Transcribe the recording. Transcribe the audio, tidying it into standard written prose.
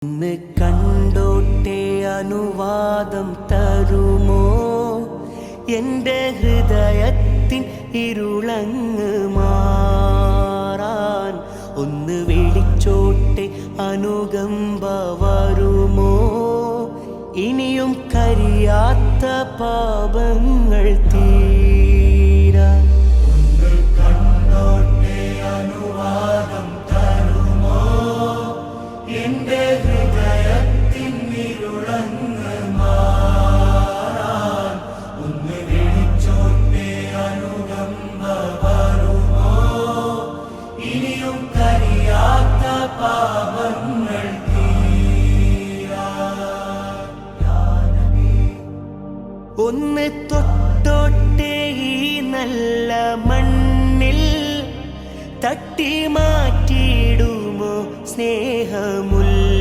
ഒന്ന് കണ്ടോട്ടെ അനുവാദം തരുമോ എൻ്റെ ഹൃദയത്തിൻ ഇരുളങ്ങ് മാറാൻ ഒന്ന് വിളിച്ചോട്ടെ അനുകമ്പ വരുമോ ഇനിയും കരിയാത്ത പാപങ്ങൾ തീരാൻ ഒന്ന് കണ്ടോട്ടെ അനുവാദം തരുമോ എൻ്റെ ഹൃദയത്തിൻ ഇരുളങ്ങ് മാറാൻ ഒന്ന് വിളിച്ചോട്ടെ അനുകമ്പ വരുമോ ഇനിയും കരിയാത്ത പാപങ്ങൾ ഒന്ന് തൊട്ടോട്ടെ ഈ നല്ല മണ്ണിൽ തട്ടി മാറ്റിയിടുമോ സ്നേഹമുള്ള